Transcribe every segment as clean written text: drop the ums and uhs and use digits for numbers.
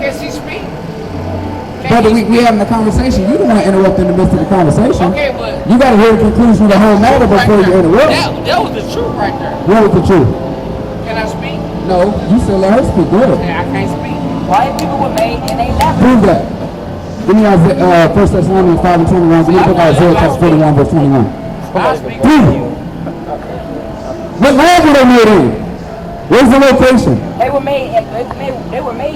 guess he speak. Brother, we having a conversation. You don't want to interrupt in the midst of the conversation. Okay, but you got to hear the conclusion of the whole matter before you interrupt. That was the truth right there. What was the truth? Can I speak? No, you said let her speak. Go ahead. I can't speak. White people were made and they left. Prove that. Give me Isaiah, 1 Thessalonians 5 and 21. Give me the book of Isaiah chapter 41 verse 21. Prove it. What land were they made in? Where's the location? They were made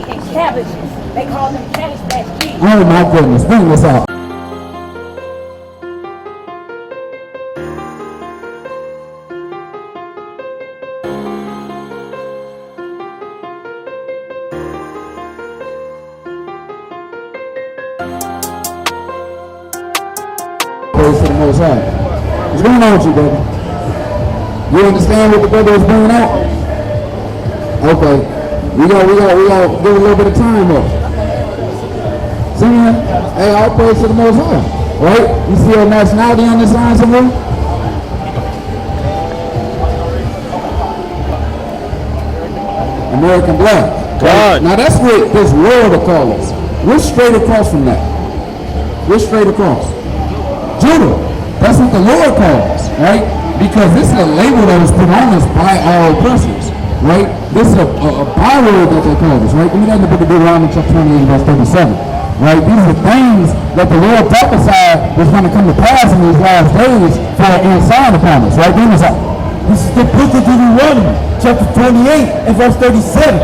in cabbages. They called them cabbage patch kids. Oh my goodness, bring this out. Praise to the Most High. What's going on with you, brother? You understand what the brother was bringing out? Okay. We got give a little bit of time up. See, hey, all praise to the Most High. Right? You see a nationality on this line somewhere? American black. Right? Now that's what this world will call us. We're straight across from that. We're straight across. Judah. That's what the Lord calls, right? Because this is a label that was put on us by our oppressors, right? This is a byword that they call us, right? Give me that in the book of Deuteronomy chapter 28 verse 37, right? These are things that the Lord prophesied was going to come to pass in these last days for an sign upon us, right? This is the book of Deuteronomy chapter 28 and verse 37.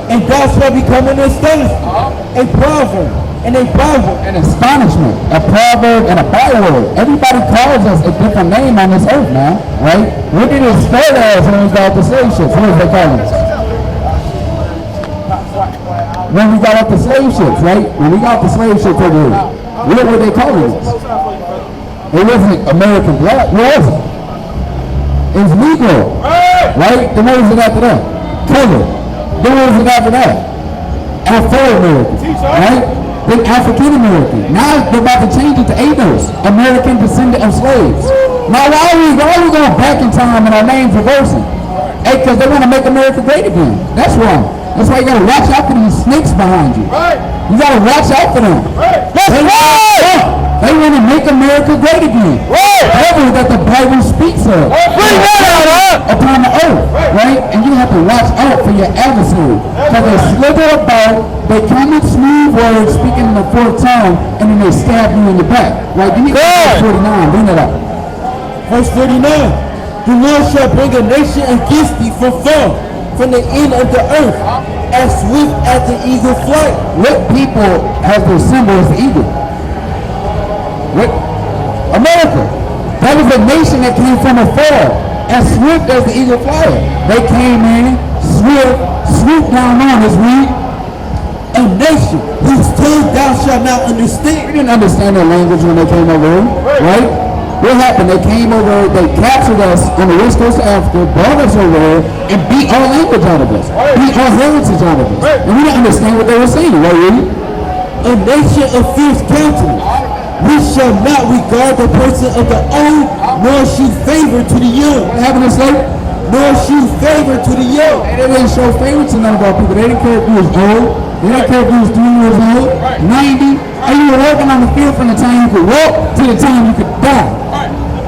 And thou shalt become an astonishment, a proverb, and a Bible, an astonishment, a proverb, and a byword. Everybody calls us a different name on this earth now, right? What did it start as when we got the slave ships? What did they call us? When we got off the slave ships, right? When we got the slave ships over here, what were they calling us? It wasn't American black, what was it? It was Negro, right? Then what was it after that? Color. Then what was it after that? Afro-American, right? Then African American. Now they're about to change it to ADOS, American descendant of slaves. Now why are we going back in time and our names reversing? Hey, because they want to make America great again. That's wrong. That's why you got to watch out for these snakes behind you. You got to watch out for them. They want to make America great again. Ever that the Bible speaks of. Upon the earth, right? And you have to watch out for your adversary. Because they slither about, they come in smooth words, speaking in the fourth tongue, and then they stab you in the back. Right? Give me verse 49. Bring that up. Verse 49. The Lord shall bring a nation against thee from far, from the end of the earth, as swift as the eagle flight. What people have their symbol as the eagle? What? America. That was a nation that came from afar, as swift as the eagle flyer. They came in, swooped down on us, read. A nation whose tongue thou shalt not understand. We didn't understand their language when they came over here, right? What happened? They came over, they captured us on the west coast of Africa, brought us over here, and beat our language out of us, beat our heritage out of us. And we didn't understand what they were saying, right, really? A nation of fierce countenance. We shall not regard the person of the old, nor shew favor to the young. What happened to slavery? Nor shew favor to the young. And they didn't show favor to none of our people. They didn't care if you was old. They didn't care if you was 3 years old, 90. And you were working on the field from the time you could walk to the time you could die.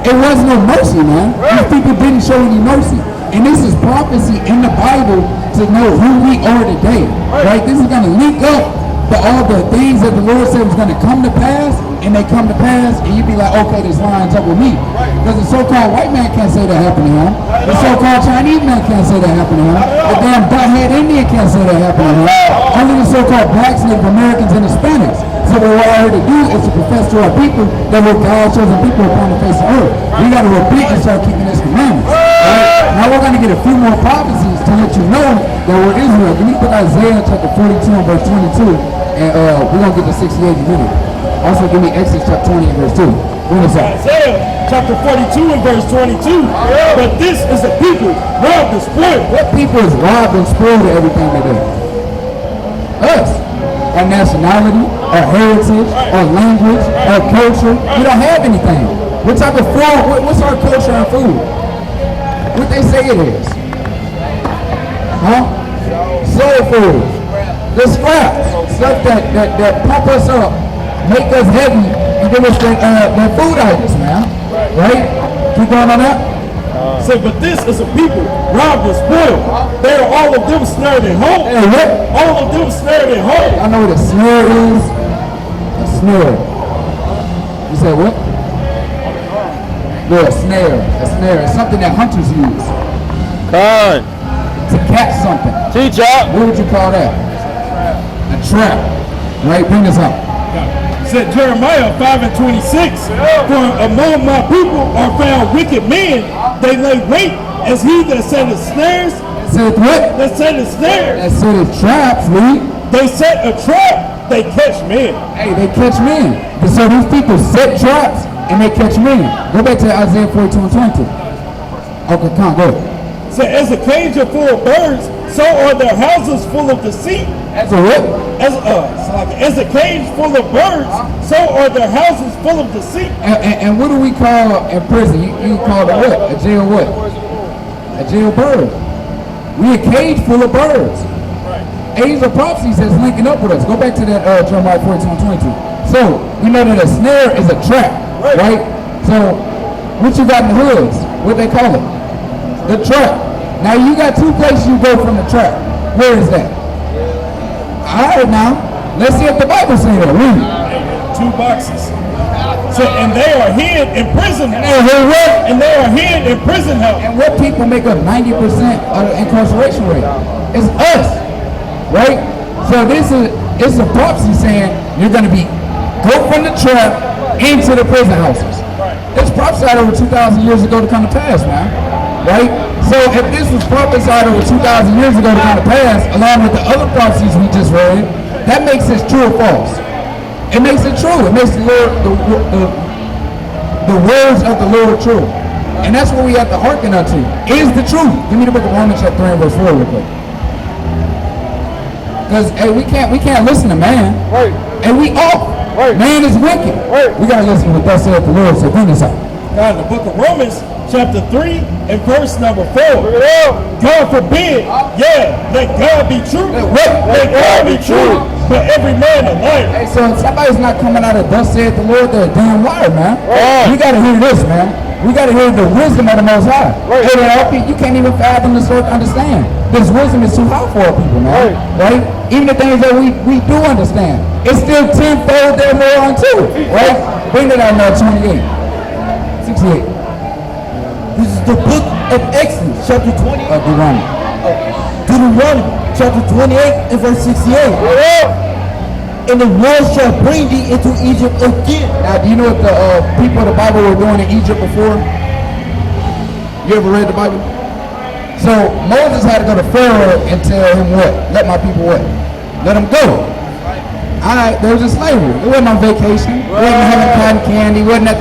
It was no mercy, man. These people didn't show any mercy. And this is prophecy in the Bible to know who we are today. Right? This is going to link up to all the things that the Lord said was going to come to pass, and they come to pass, and you be like, okay, this lines up with me. Because the so-called white man can't say that happened to him. The so-called Chinese man can't say that happened to him. The damn butthead Indian can't say that happened to him. Only the so-called blacks, Native Americans, and Hispanics. So what we're here to do is to profess to our people that we're God's chosen people upon the face of earth. We got to repent and start keeping His commandments. Right? Now we're going to get a few more prophecies to let you know that we're Israel. Give me put Isaiah chapter 42 and verse 22, and we're going to get to 68 in a minute. Also give me Exodus chapter 20 and verse 2. Bring us up. Isaiah chapter 42 and verse 22. But this is a people robbed and spoiled. What people is robbed and spoiled of everything they do? Us. Our nationality, our heritage, our language, our culture. We don't have anything. What type of food? What's our culture and food? What they say it is? Huh? Soul food. The scraps, stuff that pump us up, make us heavy, and give us the food items, man. Right? Keep going on that. Say, but this is a people robbed and spoiled. They are all of them snared in home. Hey, what? All of them snared in home. I know what a snare is. A snare. You said what? No, a snare. A snare. It's something that hunters use Con. to catch something. Teach up. What would you call that? A trap. Right? Bring this up. Said Jeremiah 5:26. For among my people are found wicked men. They lay wait as he that setteth snares. Said what? That setteth snares. That said it traps, read. They set a trap. They catch men. Hey, they catch men. So these people set traps and they catch men. Go back to Isaiah 42:20. Okay, come on, go. So as a cage are full of birds, so are their houses full of deceit. As a what? As a cage full of birds, so are their houses full of deceit. And what do we call in prison? You call it what? A jail what? A jail bird. We a cage full of birds. Age of prophecy says linking up with us. Go back to that Jeremiah 42:22. So we know that a snare is a trap, right? So what you got in the hoods? What they call it? The trap. Now you got two places you go from the trap. Where is that? All right, now let's see if the Bible says that. Read it. 2 boxes. So and they are hid in prison. And what? And they are hid in prison house. And what people make up 90% of the incarceration rate? It's us, right? So it's a prophecy saying you're going to go from the trap into the prison houses. It's prophesied over 2,000 years ago to come to pass, man. Right? So if this was prophesied over 2,000 years ago to come to pass, along with the other prophecies we just read, that makes it true or false. It makes it true. It makes the words of the Lord true. And that's what we have to hearken unto. Is the truth. Give me the book of Romans chapter 3 and verse 4 real quick. Because hey, we can't listen to man. Right. And we off. Right. Man is wicked. Right. We gotta listen to what thus saith the Lord. So bring this out. God, the book of Romans, chapter 3 and verse number 4. God forbid, let God be true. Let God be true, but every man a liar. Hey, so if somebody's not coming out of thus saith the Lord, they're a damn liar, man. Right. We gotta hear this, man. We gotta hear the wisdom of the Most High. Right. Hey, you can't even fathom this or understand. This wisdom is too high for our people, man. Right? Even the things that we do understand, it's still tenfold there more unto it. Right? Bring it out now, 28. 68. This is the book of Exodus, chapter 20. Deuteronomy. Deuteronomy, chapter 28 and verse 68. And the Lord shall bring thee into Egypt again. Now, do you know what the people of the Bible were doing in Egypt before? You ever read the Bible? So Moses had to go to Pharaoh and tell him what? Let my people what? Let them go. Alright, there was a slavery. It wasn't on vacation. It wasn't having cotton candy. It wasn't at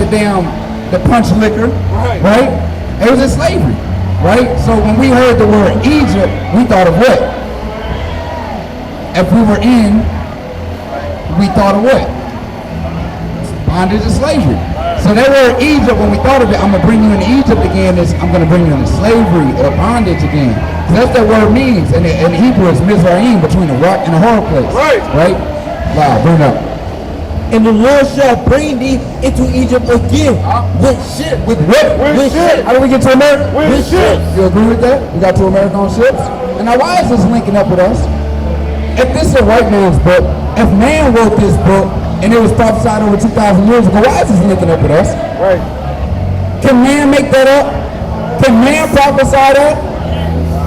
the punch liquor. Right? It was in slavery. Right? So when we heard the word Egypt, we thought of what? If we were in, we thought of what? Bondage and slavery. So that word Egypt, when we thought of it, I'm going to bring you into Egypt again, I'm going to bring you into slavery or bondage again. That's what that word means. And in Hebrew, it's Mizraim, between a rock and a hard place. Right? Wow, bring it up. And the Lord shall bring thee into Egypt again with ships. With what? With ships. How do we get to America? With ships. You agree with that? We got to America on ships? And now why is this linking up with us? If this is a white man's book, if man wrote this book, and it was prophesied over 2,000 years ago, why is this linking up with us? Right. Can man make that up? Can man prophesy that?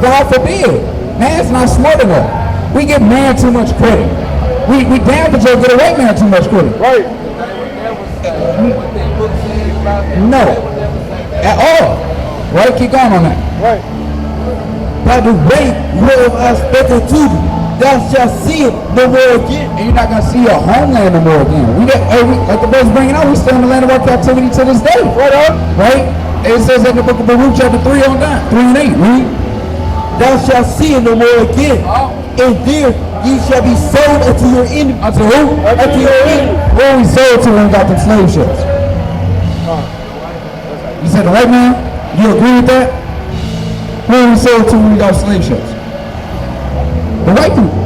God forbid. Man's not smart enough. We give man too much credit. We damn for sure get a white man too much credit. Right. No. At all. Right? Keep going on that. Right. By the way whereof I spake unto thee, thou shalt see it no more again. And you're not going to see your homeland no more again. Like the brother's bringing out, we still in the land of our captivity to this day. Right? It says in the book of Baruch chapter 3 on down, 3 and 8. Read. Thou shalt see it no more again. And there ye shall be sold unto your enemy. Unto who? Unto your enemy. Where we sold to when we got them slave ships. You said the white man? You agree with that? Where we sold to when we got slave ships? The white people.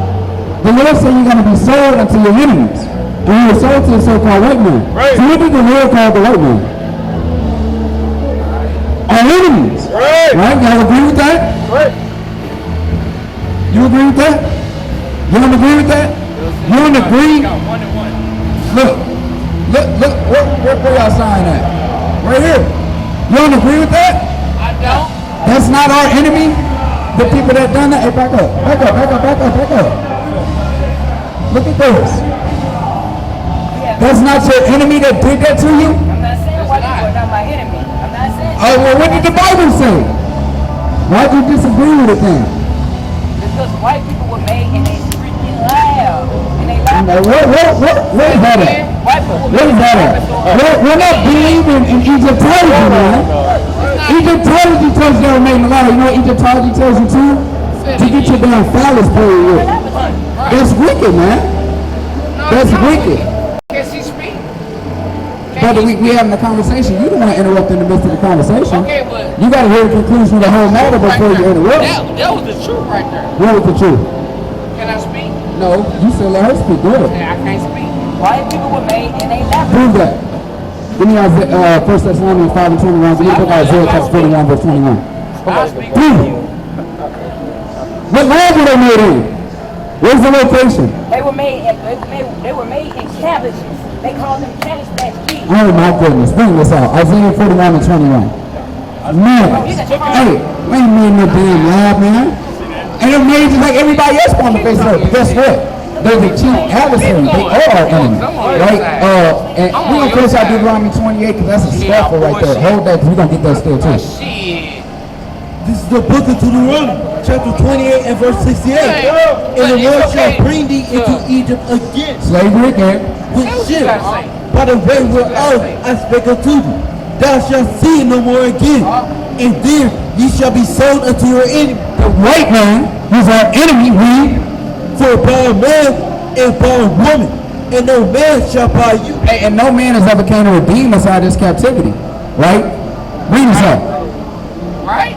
The Lord said you're going to be sold unto your enemies. And you were sold to the so-called white man. Right. So what did the Lord call the white man? Our enemies. Right. Right? Y'all agree with that? Right. You agree with that? You don't agree with that? You don't agree? Look, where y'all sign at? Right here. You don't agree with that? I don't. That's not our enemy. The people that done that. Hey, back up. Look at this. That's not your enemy that did that to you? I'm not saying white people are not my enemy. I'm not saying Oh, well, what did the Bible say? Why'd you disagree with it then? because white people were made and they freaking loud. And they loud. Now, where is that at? White people were Where is that at? We're not believing in Egyptology, man. Egyptology tells you they were made in the law. You know what Egyptology tells you too? To get your damn phallus buried with. That's wicked, man. That's wicked. Can she speak? Brother, we having a conversation. You don't want to interrupt in the midst of the conversation. Okay, but You got to hear the conclusion of the whole matter before you interrupt. that was the truth right there. What was the truth? Can I speak? No, you still let her speak. Go ahead. Yeah, I can't speak. White people were made and they left. Prove that. Give me Isaiah, 1 Thessalonians 5 and 21. Give me the book of Isaiah chapter 41 verse 21. I'll speak. Prove it. What land were they made in? Where's the location? They were made in cabbages. They called them cabbage patch kids. Oh my goodness. Bring this out. Isaiah 41 and 21. Man. Hey, we ain't made no damn lab, man. And they're made just like everybody else on the face of the earth. But guess what? They're the chief adversary. They are our enemy. Right? And we're going to finish out Deuteronomy 28 because that's a scalpel right there. Hold that because we're going to get that still too. Shit. This is the book of Deuteronomy, chapter 28 and verse 68. And the Lord shall bring thee into Egypt again Slavery again. with ships, by the way whereof I spake unto thee. Thou shalt see no more again, and then ye shall be sold unto your enemy. The white man, who's our enemy, we. For by a man and by a woman, and no man shall buy you. And no man has ever came to redeem us out of this captivity. Right? Read this out. Right?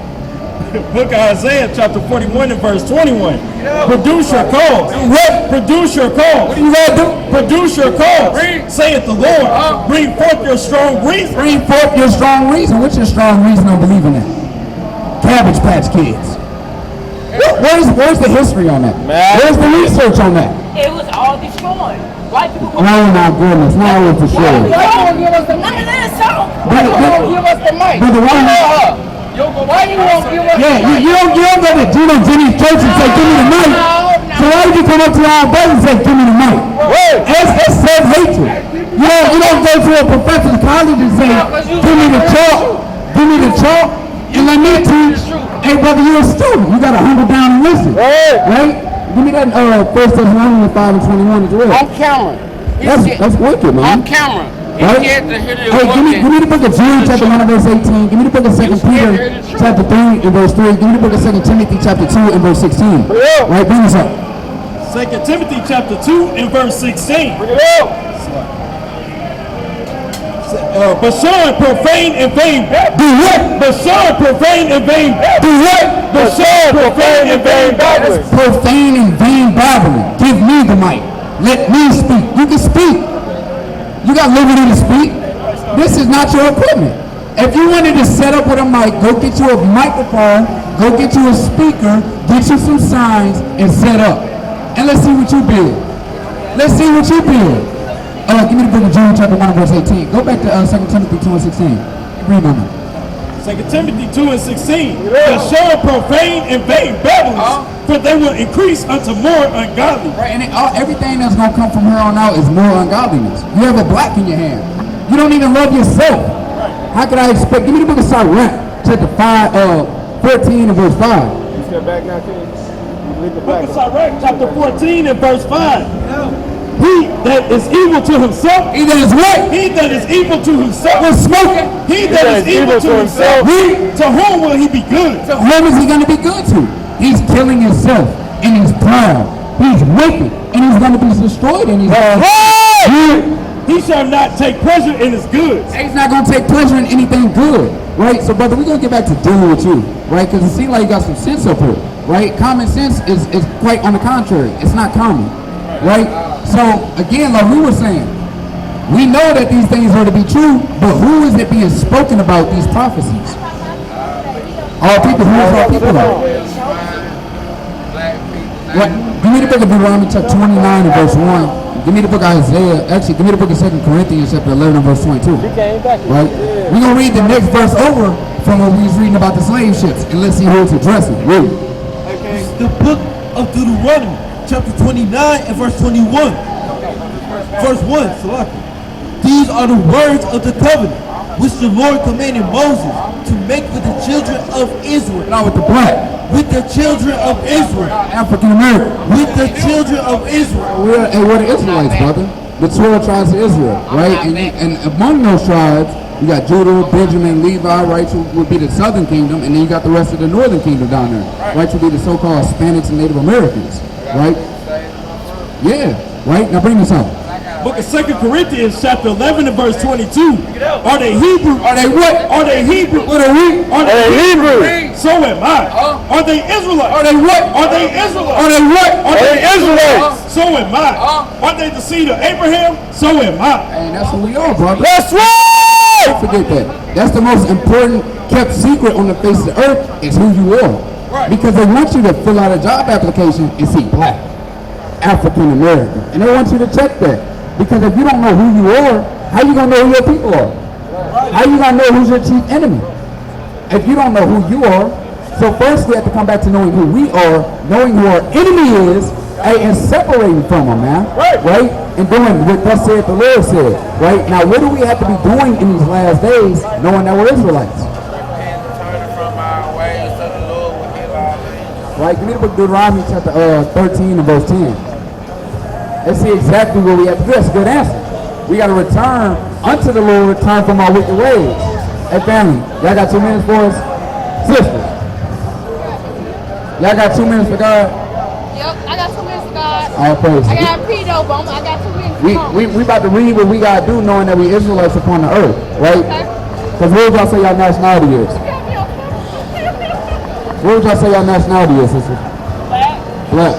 Book of Isaiah chapter 41 and verse 21. Produce your cause. What? Produce your cause. What do you gotta do? Produce your cause. Saith the Lord. Bring forth your strong reason. Bring forth your strong reason. What's your strong reason on believing that? Cabbage Patch Kids. Where's the history on that? Where's the research on that? It was all destroyed. White people were Oh my goodness, now it's the show. Why you won't give us the money? Why you won't give us the mic? Brother, why Why you won't give us Yeah, you don't go to Gino Jimmy's church and say, give me the mic. So why would you come up to our brother and say, give me the mic? That's self-hatred. You don't go to a professor's college and say, give me the chalk, and let me teach. Hey brother, you're a student. You gotta humble down and listen. Right? Give me that 1 Thessalonians 5 and 21 as well. on camera? That's wicked, man. On camera. Right? He scared to hear this Hey, woman. give me the book of Jude, chapter 1 and verse 18. Give me the book of 2 Peter, chapter 3 and verse 3. Give me the book of 2 Timothy, chapter 2 and verse 16. Right, bring this up. 2 Timothy chapter 2 and verse 16. But shun profane and vain. Do what? But shun profane and vain. Do what? But shun profane and vain babblers. Profane and vain babbling. Give me the mic. Let me speak. You can speak. You got liberty to speak. This is not your equipment. If you wanted to set up with a mic, go get you a microphone, go get you a speaker, get you some signs, and set up. And let's see what you build. Let's see what you build. Give me the book of Jude, chapter 1, verse 18. Go back to 2 Timothy 2 and 16. Read on it. 2 Timothy 2 and 16. But shun profane and vain babblers, for they will increase unto more ungodly. Right, and everything that's going to come from here on out is more ungodliness. You have a black in your hand. You don't even love yourself. How could I expect? Give me the book of Sirach, chapter 14 and verse 5. You step back now, King. Leave the Book back. of Sirach chapter 14 and verse 5. He that is evil to himself, He that is what? he that is evil to himself, Was smoking. he that is evil to himself, to whom will he be good? So whom is he going to be good to? He's killing himself, and he's proud. He's wicked, and he's going to be destroyed in his He shall not take pleasure in his goods. He's not going to take pleasure in anything good, right? So, brother, we're going to get back to dealing with you, right? Because it seems like you got some sense up here. right? Common sense is quite on the contrary. It's not common, right? So again, like we were saying, we know that these things are to be true, but who is it being spoken about, these prophecies? All people. Who is all people though? What? Give me the book of Deuteronomy chapter 29 and verse 1. Give me the book of Isaiah. Actually, give me the book of 2 Corinthians chapter 11 and verse 22. Right? We're going to read the next verse over from what we was reading about the slave ships, and let's see who it's addressing. Read. The book of Deuteronomy, chapter 29 and verse 21. Verse 1, Salaki. These are the words of the covenant, which the Lord commanded Moses to make with the children of Israel. Not with the black. With the children of Israel. African American. With the children of Israel. We're the Israelites, brother. The 12 tribes of Israel, right? And among those tribes, you got Judah, Benjamin, Levi, right, who would be the southern kingdom, and then you got the rest of the northern kingdom down there, right, who would be the so-called Hispanics and Native Americans, right? Yeah, right? Now bring this up. Book of 2 Corinthians chapter 11 and verse 22. Are they Hebrew? Are they what? Are they Hebrew? What are we? Are they Hebrew? So am I. Are they Israelites? Are they what? Are they Israelites? Are they what? Are they Israelites? So am I. Are they the seed of Abraham? So am I. And that's who we are, brother. That's right! Don't forget that. That's the most important kept secret on the face of the earth is who you are. Because they want you to fill out a job application and see black, African American. And they want you to check that. Because if you don't know who you are, how you gonna know who your people are? How you gonna know who's your chief enemy? If you don't know who you are, so first we have to come back to knowing who we are, knowing who our enemy is, and separating from them, man. Right? And doing what thus said the Lord said. Right? Now what do we have to be doing in these last days, knowing that we're Israelites? Right? Give me the book of Deuteronomy chapter 13 and verse 10. Let's see exactly what we have to do. That's a good answer. We got to return unto the Lord, turn from our wicked ways. Hey family, y'all got 2 minutes for us? Sisters, y'all got 2 minutes for God? Yep, I got 2 minutes for God. All praise. I got P though, but I got 2 minutes. We about to read what we got to do knowing that we Israelites upon the earth, right? Because what would y'all say y'all nationality is? What would y'all say y'all nationality is, sisters? Black. Black.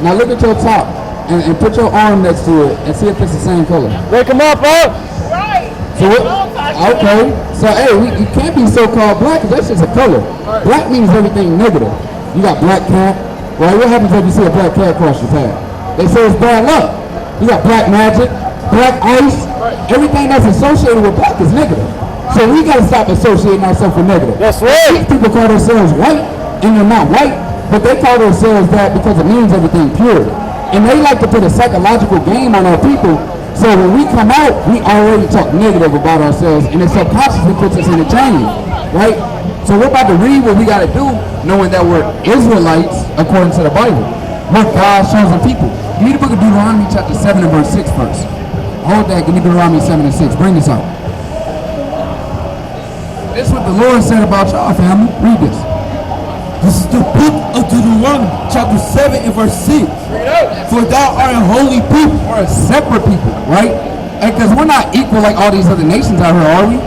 Now look at your top. And put your arm next to it and see if it's the same color. Wake them up, huh? Right. So what? Okay. So hey, you can't be so-called black because that's just a color. Black means everything negative. You got black cat. Right? What happens if you see a black cat cross your path? They say it's bad luck. You got black magic, black ice. Everything that's associated with black is negative. So we got to stop associating ourselves with negative. That's right. These people call themselves white, and they're not white, but they call themselves that because it means everything pure. And they like to put a psychological game on our people. So when we come out, we already talk negative about ourselves, and it subconsciously puts us in a chain, right? So we're about to read what we got to do, knowing that we're Israelites according to the Bible. We're God's chosen people. Give me the book of Deuteronomy chapter 7 and verse 6 first. Hold that. Give me Deuteronomy 7 and 6. Bring this out. This is what the Lord said about y'all, family. Read this. This is the book of Deuteronomy, chapter 7 and verse 6. For thou art a holy people. We're a separate people, right? Because we're not equal like all these other nations out here, are we?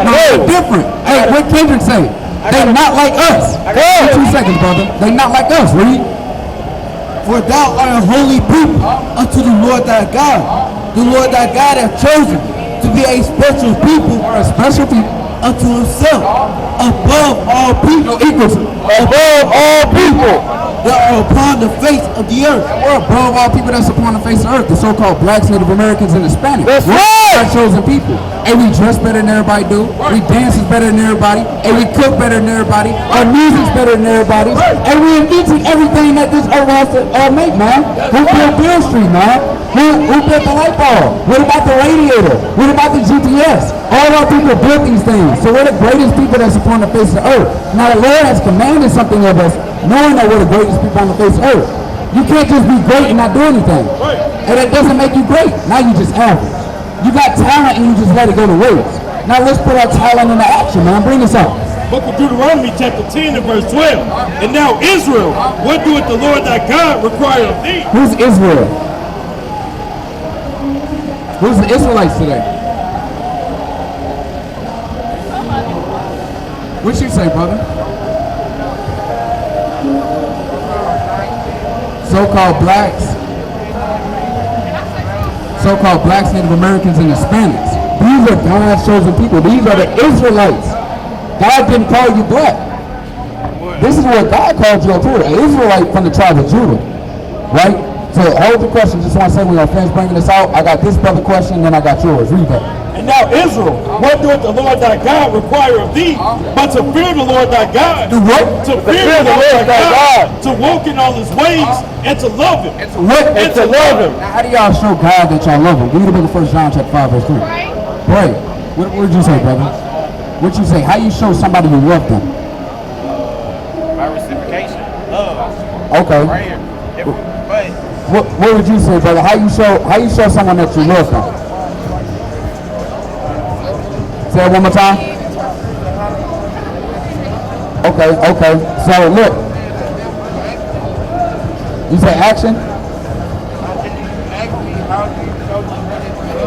No, we're different. Hey, what Kendrick say? They're not like us. 2 seconds, brother. They're not like us, read. For thou art a holy people unto the Lord thy God. The Lord thy God hath chosen to be a special people. We're a special people. Unto himself, above all people, equal to, above all people that are upon the face of the earth. We're above all people that's upon the face of the earth, the so-called blacks, Native Americans, and Hispanics. That's we're right. our chosen people. And we dress better than everybody do. We dance better than everybody. And we cook better than everybody. Our music's better than everybody. And we invented everything that this earth has to make, man. Who built Bill Street, man? Who built the light bulb? What about the radiator? What about the GPS? All our people built these things. So we're the greatest people that's upon the face of the earth. Now the Lord has commanded something of us, knowing that we're the greatest people on the face of the earth. You can't just be great and not do anything. And it doesn't make you great. Now you just average. You got talent and you just let it go to waste. Now let's put our talent into action, man. Bring this up. Book of Deuteronomy chapter 10 and verse 12. And now Israel, what doeth the Lord thy God require of thee? Who's Israel? Who's the Israelites today? What you say, brother? so-called blacks, Native Americans, and Hispanics. These are God's chosen people. These are the Israelites. God didn't call you black. This is what God called you up here, an Israelite from the tribe of Judah, right? So hold the question. Just want to say we're going to finish bringing this out. I got this brother question, then I got yours. Read that. And now Israel, what doeth the Lord thy God require of thee, but to fear the Lord thy God? Do what? To fear the Lord thy God, to walk in all his ways, and to love him. What? And to love him. Now, how do y'all show God that y'all love him? Read the book of 1 John chapter 5, verse 3. Pray. What did you say, brother? What you say? How you show somebody you love them? By reciprocation, love. Okay. Right here. But What would you say, brother? How you show someone that you love them? Say it one more time. Okay. So look. You say action?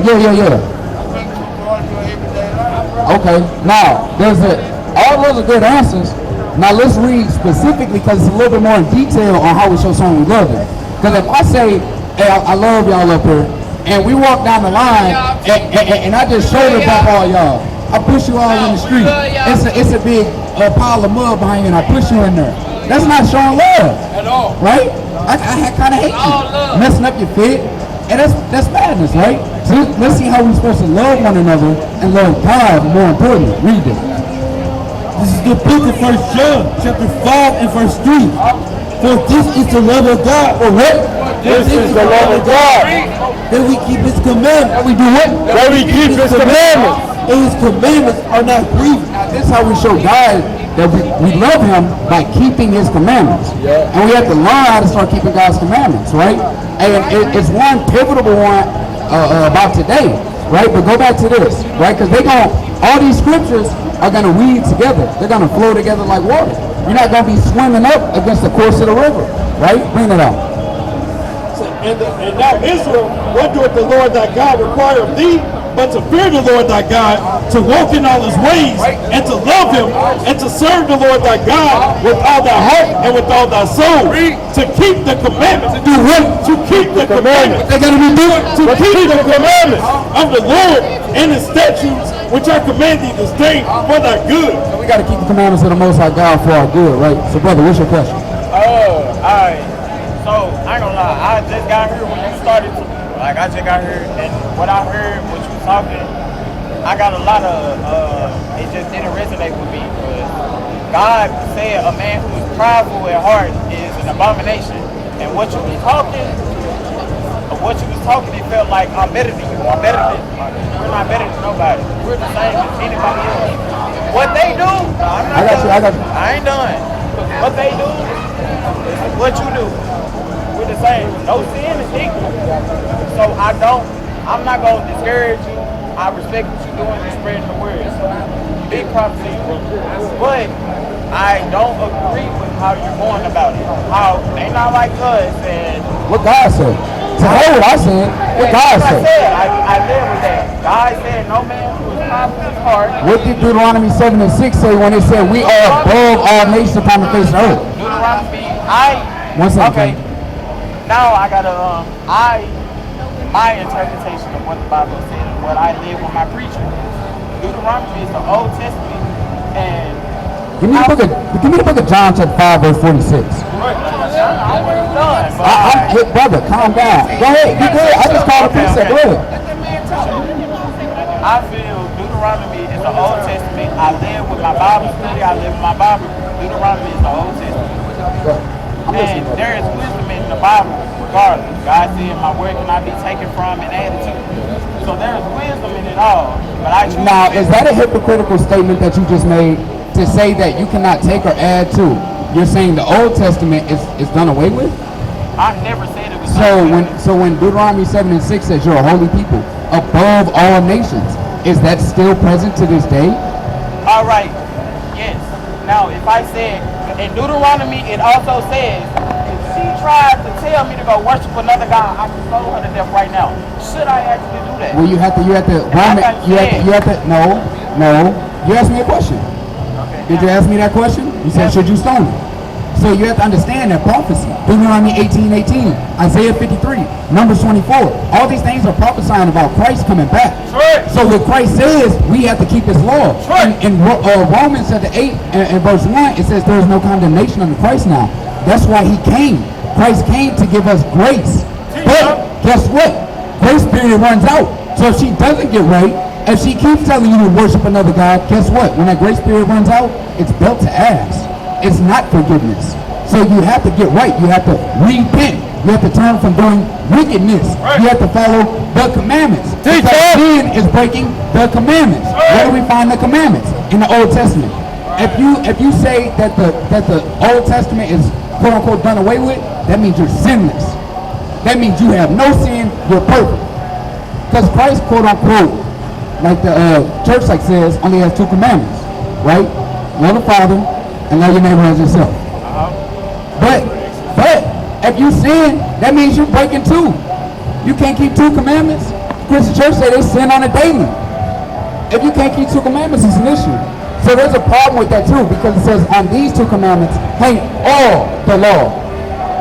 Yeah. Okay. Now, all those are good answers. Now let's read specifically, because it's a little bit more in detail on how we show someone we love them. Because if I say, hey, I love y'all up here, and we walk down the line, and I just shoulder bump all y'all, I push you all in the street. It's a big pile of mud behind you, and I push you in there. That's not showing love at all. right? I kind of hate you, messing up your fit, and that's madness, right? So let's see how we're supposed to love one another and love God more importantly. Read it. This is the book of 1 John, chapter 5 and verse 3. For this is the love of God. For what? This is the love of God. That we keep his commandments. That we do what? That we keep his commandments. And his commandments are not grievous. Now, this is how we show God that we love him, by keeping his commandments. Yeah. And we have to learn how to start keeping God's commandments, right? And it's one pivotal one about today, right? But go back to this, right? Because all these scriptures are going to weave together. They're going to flow together like water. You're not going to be swimming up against the course of the river, right? Bring it out. And now Israel, what doeth the Lord thy God require of thee, but to fear the Lord thy God, to walk in all his ways, and to love him, and to serve the Lord thy God with all thy heart and with all thy soul, to keep the commandments. Do what? To keep the commandments. They're going to be doing To keep the commandments of the Lord and his statutes, which I command thee this day for thy good. So we got to keep the commandments of the Most High God for our good, right? So, brother, what's your question? Oh, alright. So, I ain't gonna lie, I just got here when you started to, I just got here, and what I heard, what you was talking, I got a lot of, it just didn't resonate with me, because God said a man who is prideful at heart is an abomination, and what you was talking, it felt like I'm better than you, we're not better than nobody, we're the same as anybody else. What they do, I got you. I ain't done. What they do is what you do. We're the same. No sin is equal. So I'm not going to discourage you. I respect what you're doing and spreading the word. Big props to you. But I don't agree with how you're going about it. How they not like us and What God said. To hold what I said. What God said. I live with that. God said no man who is prideful in his heart. What did Deuteronomy 7 and 6 say when it said we are above all nations upon the face of the earth? Deuteronomy, One second. okay. Now I gotta, my interpretation of what the Bible said and what I live with my preacher. Deuteronomy is the Old Testament, and Give me the book of John chapter 5 verse 46. I'm already done. But Hey, brother, calm down. Go ahead, be good. I just called a precept. Go ahead. I feel Deuteronomy is the Old Testament. I live with my Bible study. I live with my Bible. Deuteronomy is the Old Testament. And there is wisdom in the Bible, regardless. God said, my word cannot be taken from and added to. So there is wisdom in it all. But I choose Now, is that a hypocritical statement that you just made to say that you cannot take or add to? You're saying the Old Testament is done away with? I never said it was So when Deuteronomy 7 and 6 says you're a holy people above all nations, is that still present to this day? All right. Yes. Now, if I said, in Deuteronomy, it also says, if she tries to tell me to go worship another God, I can throw her to death right now. Should I actually do that? Well, you have to, no. You asked me a question. Okay. Did you ask me that question? You said, should you stone her? So you have to understand that prophecy. Deuteronomy 18:18, Isaiah 53, Numbers 24. All these things are prophesying about Christ coming back. Right. So what Christ says, we have to keep his law. Right. In Romans chapter 8 and verse 1, it says there is no condemnation under Christ now. That's why he came. Christ came to give us grace. But guess what? Grace period runs out. So if she doesn't get right, if she keeps telling you to worship another God, guess what? When that grace period runs out, it's built to ass. It's not forgiveness. So you have to get right. You have to repent. You have to turn from doing wickedness. You have to follow the commandments. Because sin is breaking the commandments. Where do we find the commandments? In the Old Testament. If you say that the Old Testament is quote unquote done away with, that means you're sinless. That means you have no sin, you're perfect. Because Christ, quote unquote, like the church says, only has 2 commandments, right? Love the Father and love your neighbor as yourself. But if you sin, that means you're breaking 2. You can't keep 2 commandments. The Christian church say they sin on a daily. If you can't keep 2 commandments, it's an issue. So there's a problem with that too, because it says on these 2 commandments hang all the law.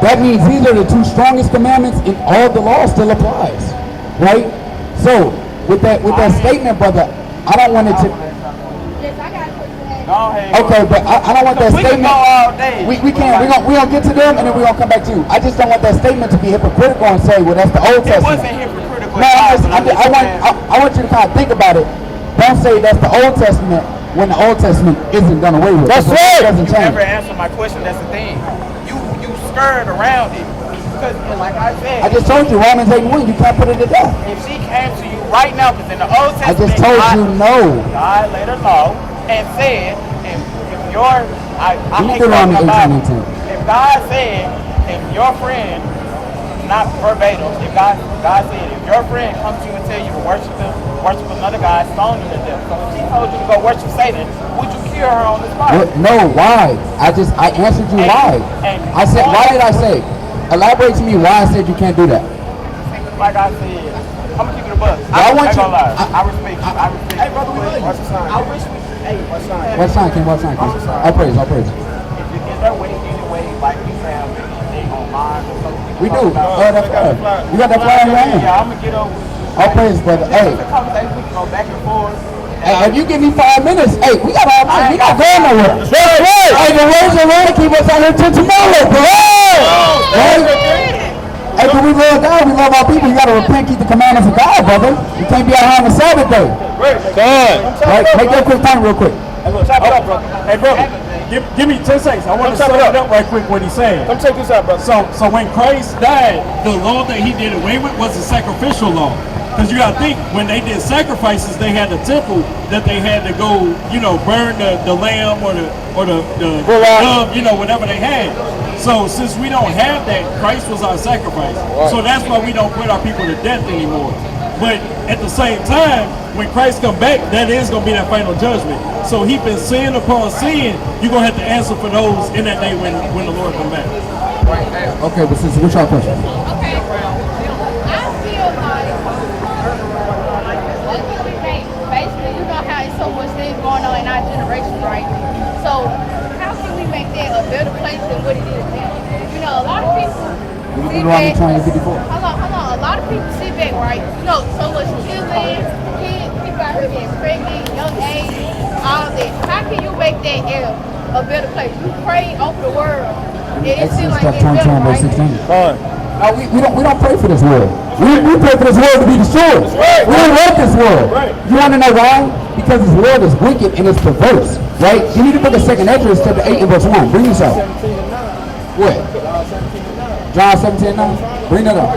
That means these are the 2 strongest commandments, and all the law still applies, right? So with that statement, brother, I don't want it to. Yes, I got a question. Go ahead. Okay, but I don't want that We can statement. go all day. We can't. We gonna get to them, and then we gonna come back to you. I just don't want that statement to be hypocritical and say, well, that's the Old It Testament. wasn't hypocritical. No, I want you to kind of think about it. Don't say that's the Old Testament when the Old Testament isn't done away with. That's It right. doesn't You change. never answer my question. That's the thing. You skirt around it because, like I said, I just told you Romans 8:1. You can't put it to death. if she came to you right now, because in the Old I Testament, just told you no. God laid her low and said, if your I You hate do Romans quoting the Bible. 18:10. If God said, if your friend, not verbatim, if God said, if your friend comes to you and tell you to worship another God, stone you to death. So if she told you to go worship Satan, would you kill her on the spot? What? No, why? I answered you why. I said, why did I say? Elaborate to me why I said you can't do that. Like I said, I'm gonna keep it a buck. I want ain't you- gonna lie. I respect you. I respect you. Hey, brother, we love you. What's the sign? I wish we. Hey, what's sign? What sign, King? What sign, King? All praise, all praise. Is there any way, like we have anything online or something? We do. That flyer. You got that flyer in your hand? Yeah, I'm gonna get over with you. All praise, brother. Hey, It's a conversation we can go back and forth. hey, if you give me 5 minutes, hey, we got all night. We not going nowhere. That's right. Hey, the words are right. Keep us out here till tomorrow, bro. Right? Hey, but we love God. We love our people. You gotta repent, keep the commandments of God, brother. You can't be out here on the Sabbath day. Right? Make that quick time, real quick. Hey, look, chop it up, brother. Hey, brother, give me 10 seconds. I want to sum it up right quick what he's saying. Come check this out, brother. So when Christ died, the law that he did away with was a sacrificial law. Because you got to think, when they did sacrifices, they had the temple that they had to go, burn the lamb or the dove, whatever they had. So since we don't have that, Christ was our sacrifice. So that's why we don't put our people to death anymore. But at the same time, when Christ come back, that is going to be that final judgment. So heaping sin upon sin, you're going to have to answer for those in that day when the Lord come back. Okay, but since what's your question? Okay. I feel like what can we make? Basically, you know how it's so much things going on in our generation, right? So how can we make that a better place than what it is now? You know, a lot of people sit back. Hold on. A lot of people sit back, right? So much killing, people out here getting pregnant, young age, all that. How can you make that era a better place? You pray over the world. It seems like it's better, right? No, we don't pray for this world. We pray for this world to be destroyed. We don't want this world. You want to know why? Because this world is wicked and it's perverse, right? You need to put the 2nd Ezra chapter 8 and verse 1. Bring this out. What? John 17:9. Bring that up.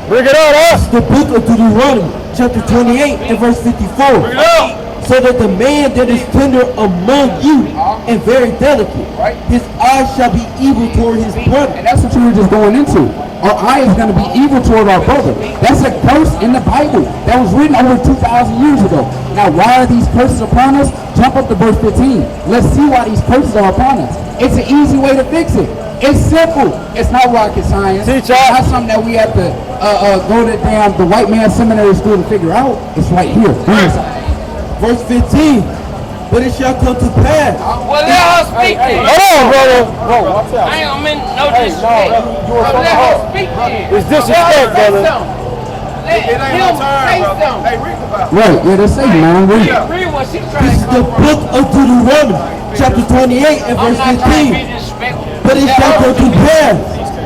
Bring it on, The book of Deuteronomy, chapter 28 and verse 54. So that the man that is tender among you and very delicate, his eyes shall be evil toward his brother. And that's what you were just going into. Our eye is going to be evil toward our brother. That's a curse in the Bible that was written over 2,000 years ago. Now, why are these curses upon us? Jump up to verse 15. Let's see why these curses are upon us. It's an easy way to fix it. It's simple. It's not rocket science. It's not something that we have to go to the white man seminary school to figure out. It's right here. Verse 15. but it shall come to pass. Well, let her speak then. Hold on, brother. Bro, I ain't gonna mean no disrespect. So let her speak then. it's disrespect, brother. Let him say something. Hey, read about it. Right, yeah, that's it, man. Read. Read what she's trying This is to the come book of Deuteronomy, chapter 28 and I'm verse not trying to be 15. disrespectful. But it shall come to pass,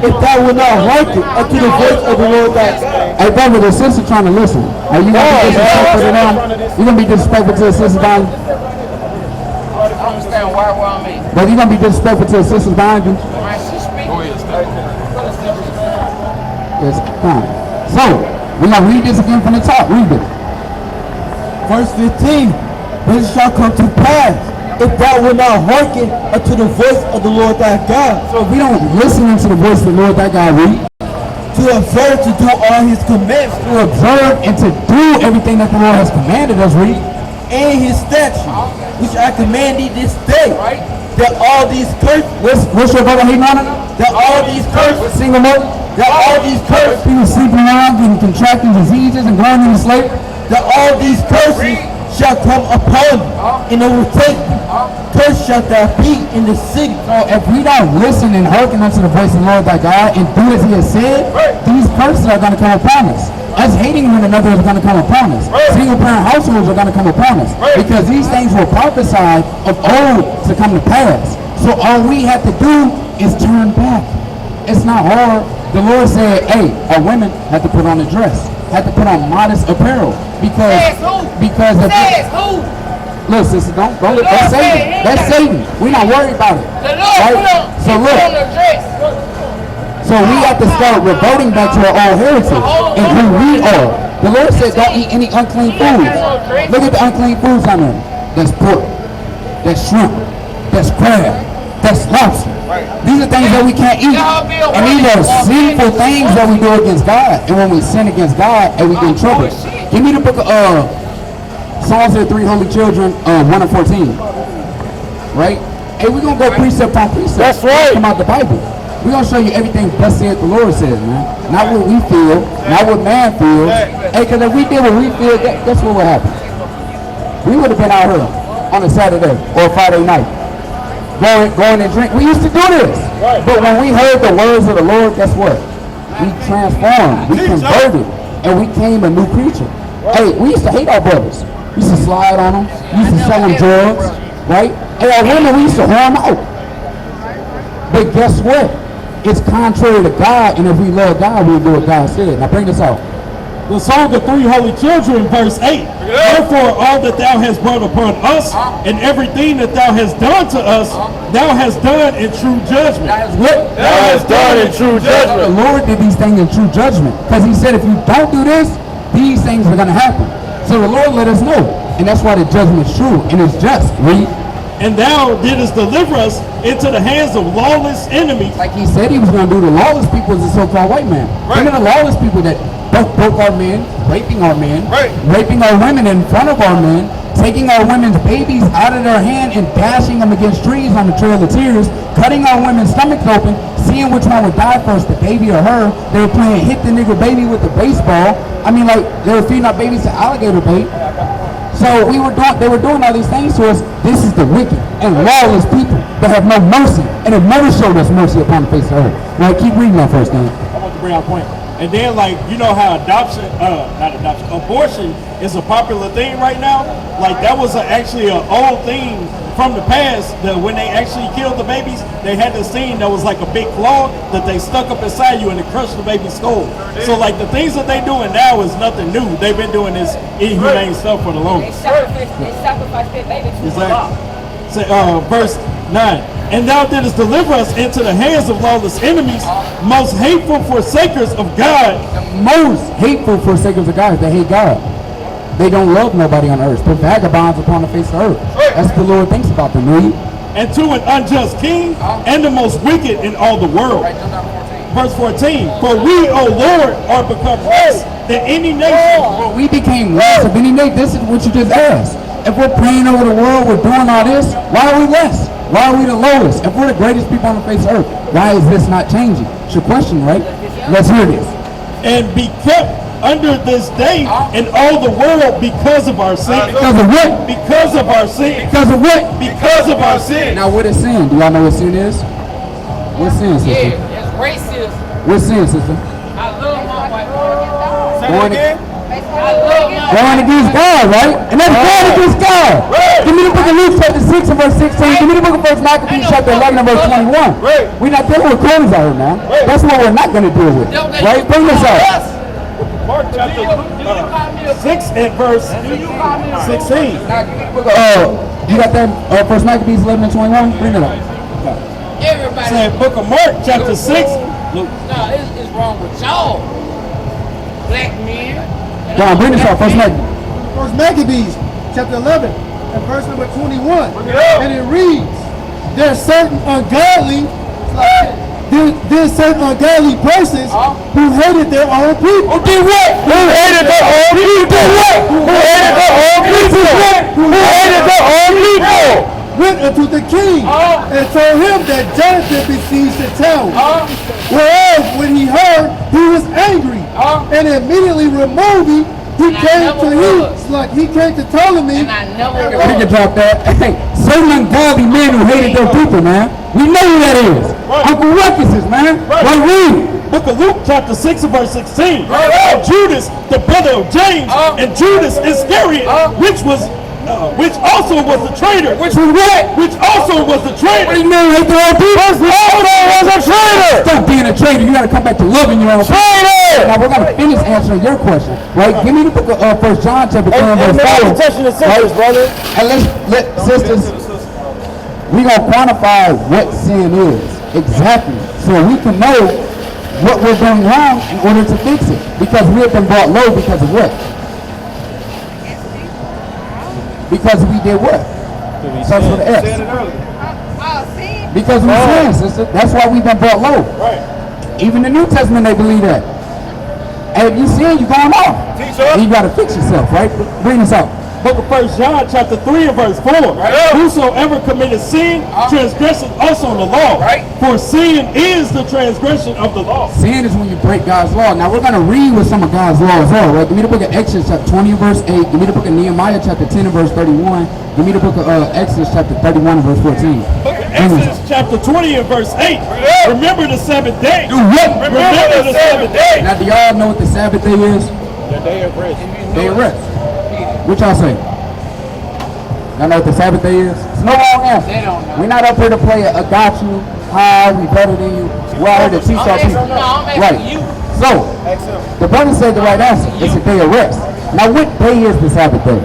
if thou wilt not hearken unto the voice of the Lord thy God. Hey, brother, the sister trying to listen. Are you gonna be disrespectful to them? You gonna be disrespectful to the sister behind you? I don't understand why I'm in. But you gonna be disrespectful to the sisters behind you? Man, she speak. Yes, fine. So, we're gonna read this again from the top. Read it. Verse 15. But it shall come to pass, if thou wilt not hearken unto the voice of the Lord thy God, So if we don't listen unto the voice of the Lord, that guy read, to observe to do all his commandments to observe and to do everything that the Lord has commanded us, read. and his statutes, which I command thee this day, that all these curses, What's your brother hating on it? that all these curses, Single mother? that all these curses, People sleeping around, getting contracting diseases and going into slavery. that all these curses shall come upon thee and overtake thee. Cursed shalt thou be in the city. So if we don't listen and hearken unto the voice of the Lord thy God and do as he has said, these curses are going to come upon us. Us hating one another is going to come upon us. Single parent households are going to come upon us. Because these things were prophesied of old to come to pass. So all we have to do is turn back. It's not hard. The Lord said, hey, our women have to put on a dress, have to put on modest apparel. Says who? Because of Says who? look, sister, don't Lord that's said Satan. he That's got- Satan. We're not worried about it. The Lord put on, So he put look, on the dress. so we have to start reverting back to our old heritage and who we are. The Lord said don't eat any unclean foods. Look at the unclean foods on there. That's pork, that's shrimp, that's crab, that's lobster. These are things that we can't eat. And these are sinful things that we do against God. And when we sin against God, and we get in trouble. Give me the book of Psalms of the Three Holy Children, 1 and 14. Right? Hey, we're going to go precept on precept. That's right. Come out the Bible. We're going to show you everything thus saith the Lord says, man. Not what we feel, not what man feels. Hey, because if we did what we feel, guess what would happen? We would have been out here on a Saturday or a Friday night. Going and drink. We used to do this. But when we heard the words of the Lord, guess what? We transformed. We converted. And we became a new creature. Hey, we used to hate our brothers. We used to slide on them. We used to sell them drugs. Right? Hey, our women, we used to whore them out. But guess what? It's contrary to God. And if we love God, we'll do what God said. Now bring this out. The Song of Three Holy Children, verse 8. Therefore, all that thou hast brought upon us, and everything that thou hast done to us, thou hast done in true judgment. What? Thou hast done in true The judgment. Lord did these things in true judgment. Because he said if you don't do this, these things are going to happen. So the Lord let us know. And that's why the judgment is true and it's just. Read. And thou didst deliver us into the hands of lawless enemies. Like he said he was going to do, the lawless people is the so-called white man. Look at the lawless people that broke our men, raping our men, raping our women in front of our men, taking our women's babies out of their hand and dashing them against trees on the Trail of Tears, cutting our women's stomachs open, seeing which one would die first, the baby or her. They were playing hit the nigga baby with the baseball. I mean, like, they were feeding our babies to alligator bait. So they were doing all these things to us. This is the wicked and lawless people that have no mercy and have never showed us mercy upon the face of the earth. Now keep reading that first thing. I want to bring out a point. And then, like, you know how abortion is a popular thing right now? Like, that was actually an old thing from the past, that when they actually killed the babies, they had this thing that was like a big claw that they stuck up inside you and it crushed the baby's skull. So, like, the things that they doing now is nothing new. They've been doing this inhumane stuff for the longest. They sacrifice their baby to the law. Exactly. So, verse 9. And thou didst deliver us into the hands of lawless enemies, most hateful forsakers of God. Most hateful forsakers of God, they hate God. They don't love nobody on earth. They're vagabonds upon the face of earth. That's what the Lord thinks about them, read. And to an unjust king, and the most wicked in all the world. Verse 14. For we, O Lord, are become less than any nation. Well, we became less of any nation. This is what you just asked. If we're praying over the world, we're doing all this, why are we less? Why are we the lowest? If we're the greatest people on the face of earth, why is this not changing? It's your question, right? Let's hear this. And be kept under this day in all the world because of our sin. Because of what? Because of our sin. Because of what? Because of our sin. Now what is sin? Do y'all know what sin is? What's sin, sister? Yeah, it's racist. What's sin, sister? I love my wife. Going, I love my going against God, right? And that's going against God. Give me the book of Luke chapter 6 and verse 16. Give me the book of 1 Maccabees chapter 11 and verse 21. We're not dealing with cronies out here now. That's what we're not going to deal with. Right? Bring this up. Mark chapter 6 and verse 16. You got that 1 Maccabees 11 and 21? Bring it up. everybody. Saying book of Mark chapter 6. No, it's wrong with y'all. Black men. Go on, bring this up. First Maccabees, chapter 11, and verse number 21. And it reads, there's certain ungodly persons who hated their own people. Who did what? Who hated their own people? Who hated their own people? Who hated their own people? Went unto the king and told him that Jonathan besieged the town. Whereas when he heard, he was angry and immediately removing. He came to Ptolemy. We can drop that. Hey, certain ungodly men who hated their people, man. We know who that is. Uncle Ruckus is, man. Right, read. Book of Luke chapter 6 and verse 16. Judas, the brother of James, and Judas Iscariot, which also was the traitor. Which was what? Which also was the traitor. What do you mean hate their own people? Also was a traitor. Stop being a traitor. You gotta come back to loving your own people. Now we're gonna finish answering your question, right? Give me the book of 1 John chapter 3 and verse 5. Touching the sisters, brother. And let sisters, we gonna quantify what sin is exactly, so we can know what we're doing wrong in order to fix it. Because we have been brought low because of what? Because we did what? Starts with an S. Because we sinned, sister. That's why we've been brought low. Right. Even the New Testament, they believe that. And if you sin, you're going off. And you got to fix yourself, right? Bring this out. Book of 1 John chapter 3 and verse 4. Whosoever committed sin transgresseth also the law. For sin is the transgression of the law. Sin is when you break God's law. Now we're going to read what some of God's laws are, right? Give me the book of Exodus chapter 20 and verse 8. Give me the book of Nehemiah chapter 10 and verse 31. Give me the book of Exodus chapter 31 and verse 14. Exodus chapter 20 and verse 8. Remember the Sabbath day. Do what? Remember the Sabbath day. Now do y'all know what the Sabbath day is? The day of rest. Day of rest. What y'all say? Y'all know what the Sabbath day is? It's no wrong answer. We're not up here to play a got you, how we better than you. We're out here to teach our people. Right. So, the brother said the right answer. It's a day of rest. Now what day is the Sabbath day?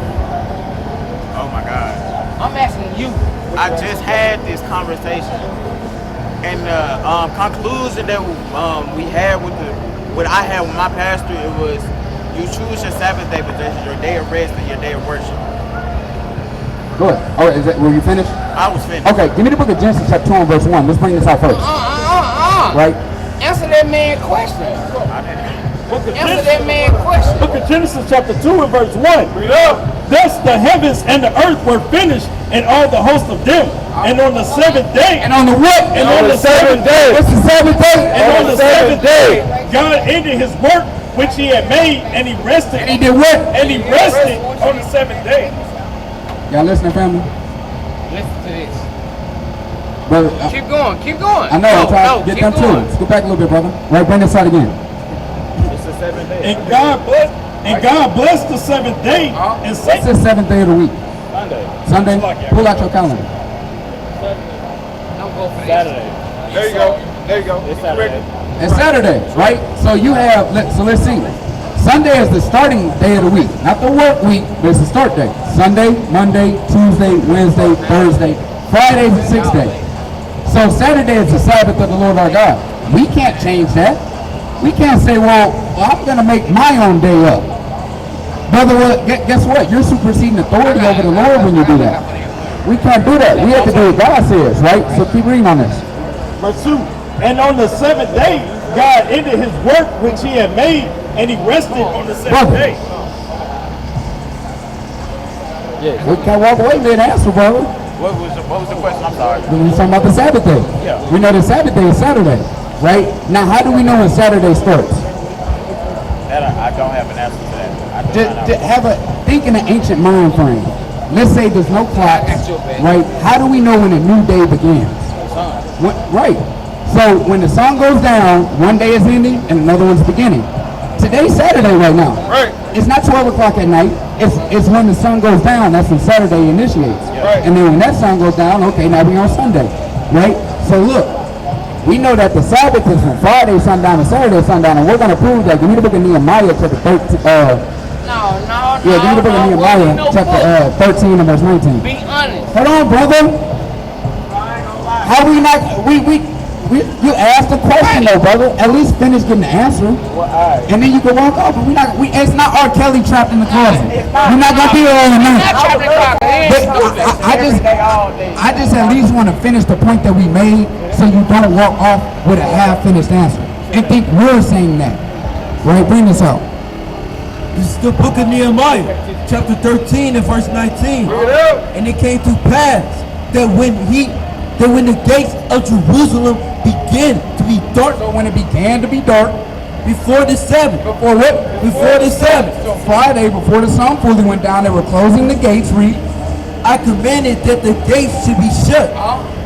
Oh my God. I'm asking you. I just had this conversation, and the conclusion that we had what I had with my pastor, it was you choose your Sabbath day, but that's your day of rest and your day of worship. Go ahead. Oh, were you finished? I was finished. Okay, give me the book of Genesis chapter 2 and verse 1. Let's bring this out first. Right? Answer that man question. Answer that man question. Book of Genesis chapter 2 and verse 1. Thus the heavens and the earth were finished, and all the host of them. And on the seventh day. And on the what? And on the seventh day. What's the Sabbath day? And on the seventh day, God ended his work which he had made, and he rested. And he did what? And he rested on the seventh day. Y'all listening, family? Listen to this. Brother, Keep going. Keep going. I know. I'm trying to get them too. Scoot back a little bit, brother. Right, bring this out again. It's the seventh day. And God blessed the seventh day and What's said, the seventh day of the week? Sunday. Pull out your calendar. Don't go for this. Saturday. There you go. There you go. It's Saturday. It's Saturday, right? So you have, so let's see. Sunday is the starting day of the week. Not the work week, but it's the start day. Sunday, Monday, Tuesday, Wednesday, Thursday, Friday, the sixth day. So Saturday is the Sabbath of the Lord our God. We can't change that. We can't say, well I'm going to make my own day up. Brother, well, guess what? You're superseding authority over the Lord when you do that. We can't do that. We have to do what God says, right? So keep reading on this. verse 2. And on the seventh day, God ended his work which he had made, and he rested on the seventh day. We can't walk away with an answer, brother. What was the question? I'm sorry. We're talking about the Sabbath day. We know the Sabbath day is Saturday, right? Now, how do we know when Saturday starts? That I don't have an answer to that. I do not know. Think in an ancient mind frame. Let's say there's no clock, right? How do we know when a new day begins? Right. So when the sun goes down, one day is ending and another one's beginning. Today's Saturday right now. Right. It's not 12 o'clock at night. It's when the sun goes down. That's when Saturday initiates. Right. And then when that sun goes down, okay, now we're on Sunday, right? So look, we know that the Sabbath is from Friday sundown to Saturday sundown, and we're going to prove that. Give me the book of Nehemiah chapter 13. Yeah, give me the book of Nehemiah chapter 13 and verse 19. Be honest. Hold on, brother. How we not, you asked a question though, brother. At least finish getting the answer. And then you can walk off. And it's not R. Kelly trapped in the closet. We're not going to be all in there. I just at least want to finish the point that we made so you don't walk off with a half-finished answer. And think we're saying that. Right, bring this out. This is the book of Nehemiah, chapter 13 and verse 19. And it came to pass that when the gates of Jerusalem began to be dark, so when it began to be dark, before the Sabbath. Before what? Before the Sabbath. So Friday, before the sun fully went down, they were closing the gates, read. I commanded that the gates should be shut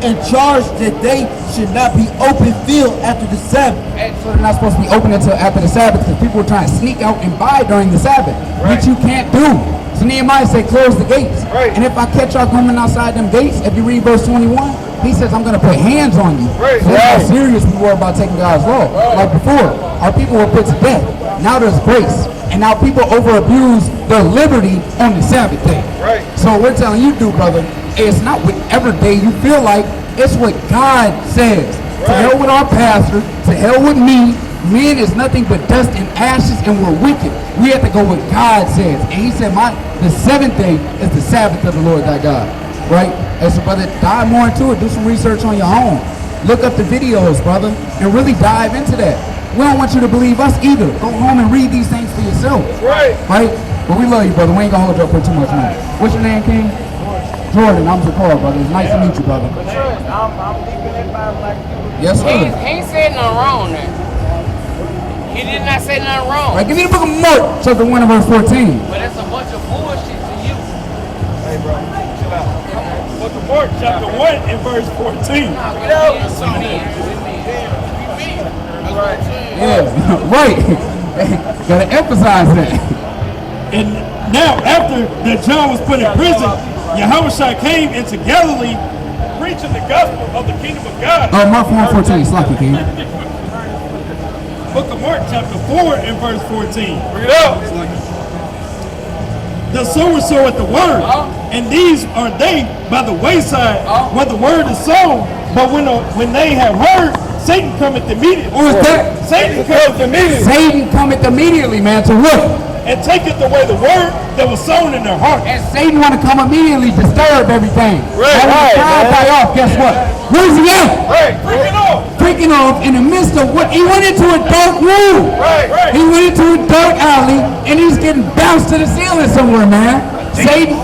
and charged that they should not be open field after the Sabbath. And so they're not supposed to be open until after the Sabbath because people were trying to sneak out and buy during the Sabbath, which you can't do. So Nehemiah said, close the gates. Right. And if I catch y'all coming outside them gates, if you read verse 21, he says, I'm going to put hands on you. Right. So that's how serious we were about taking God's law. Like before, our people were put to death. Now there's grace. And now people over-abuse their liberty on the Sabbath day. Right. So we're telling you, brother, it's not whatever day you feel like. It's what God says. Right. To hell with our pastor. To hell with me. Men is nothing but dust and ashes, and we're wicked. We have to go what God says. And he said, the seventh day is the Sabbath of the Lord thy God. Right? And so, brother, dive more into it. Do some research on your own. Look up the videos, brother, and really dive into that. We don't want you to believe us either. Go home and read these things for yourself. Right. Right? But we love you, brother. We ain't gonna hold you up for too much money. What's your name, King? Jordan. I'm Zakar, brother. It's nice to meet you, brother. I'm deep in that Bible like you. Yes, sir. He ain't said nothing wrong there. He did not say nothing wrong. Right, give me the book of Mark, chapter 1 and verse 14. But that's a bunch of bullshit to you. Hey, bro, chill out. Book of Mark, chapter 1 and verse 14. Yeah, right. Gotta emphasize that. And now, after that John was put in prison, Yahushua came into Galilee preaching the gospel of the kingdom of God. Mark 1:14, Sloppy King. Book of Mark, chapter 4 and verse 14. Bring it up. The sower soweth the word, and these are they by the wayside where the word is sown. But when they have heard, Satan cometh immediately. Who is that? Satan cometh immediately. Satan cometh immediately, man, to what? And taketh away the word that was sown in their heart. And Satan want to come immediately, disturb everything. Right, and when the crowd die off, guess what? Where's he at? Right, freaking off. Freaking off in the midst of what? He went into a dark room. Right. He went into a dark alley, and he's getting bounced to the ceiling somewhere, man. Satan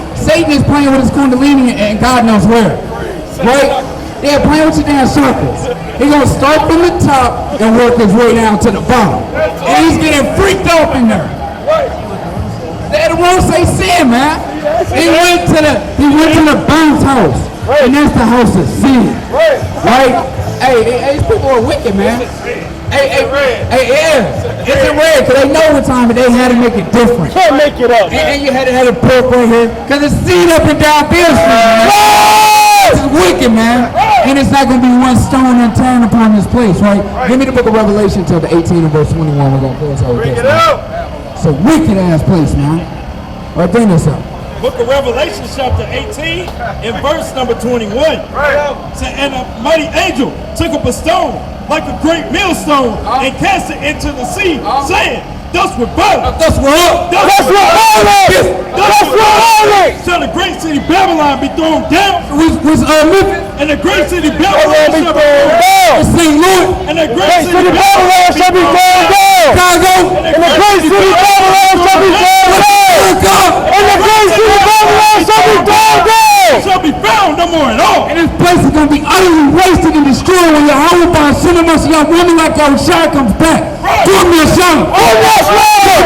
is playing with his kundalini, and God knows where. Right? Yeah, playing with your damn circles. He's going to start from the top and work his way down to the bottom. And he's getting freaked off in there. They won't say sin, man. He went to the bounce house. And that's the house of sin. Right? Hey, these people are wicked, man. Hey, yeah. It's in red, because they know what time, but they had to make it different. Can't make it up. And you had to have a pork right here, because it's seen up and down Beale Street, man. This is wicked, man. And it's not going to be one stone unturned upon this place, right? Give me the book of Revelation chapter 18 and verse 21. We're going to close out with this. It's a wicked ass place, man. All right, bring this up. Book of Revelation chapter 18 and verse number 21. And a mighty angel took up a stone like a great millstone and cast it into the sea, saying, Thus we're bound. Thus we're up. That's what holy. That's what holy. Shall the great city Babylon be thrown down? Who's Memphis? And the great city Babylon shall be thrown down. St. Louis. And the great City Babylon shall be thrown down. Chicago. And the great city Babylon shall be thrown down. And the great city Babylon shall be thrown down. Shall be found no more at all. And this place is going to be utterly wasted and destroyed when Yahweh by sending us young women like Yahushua comes back. Give me a shout. Oh, that's right.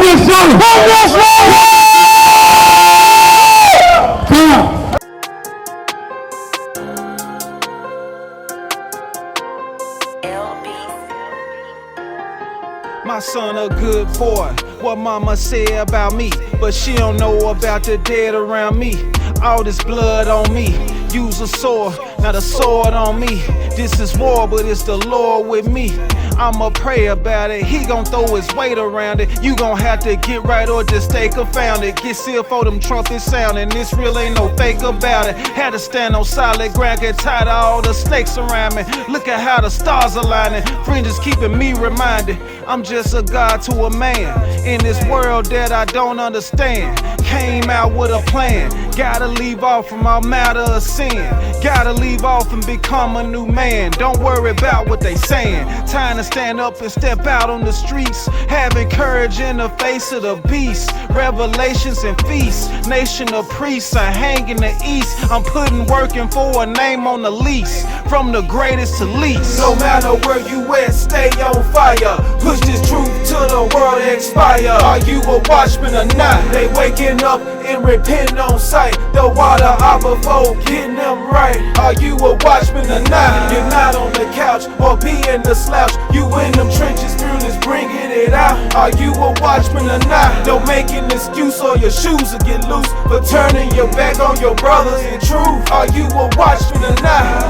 what mama said about me, but she don't know about the dead around me. All this blood on me, use a sword, not a sword on me. This is war, but it's the Lord with me. I'ma pray about it, he gon' throw his weight around it. You gon' have to get right or just stay confounded. Get sealed for them trumpets sounding, this real ain't no fake about it. Had to stand on solid ground, get tired of all the snakes around me. Look at how the stars aligning, fringes keeping me reminded. I'm just a God to a man, in this world that I don't understand. Came out with a plan, gotta leave off from all matter of sin. Gotta leave off and become a new man. Don't worry about what they saying. Time to stand up and step out on the streets. Having courage in the face of the beast. Revelations and feasts. Nation of priests, I hang in the east. I'm putting working for a name on the lease. From the greatest to least. No matter where you at, stay on fire. Push this truth till the world expire. Are you a watchman or not? They waking up and repenting on sight. The water out before getting them right. Are you a watchman or not? You're not on the couch or be in the slouch. You in them trenches, fearless, bringing it out. Are you a watchman or not? Don't make an excuse or your shoes will get loose for turning your back on your brothers in truth. Are you a watchman or not?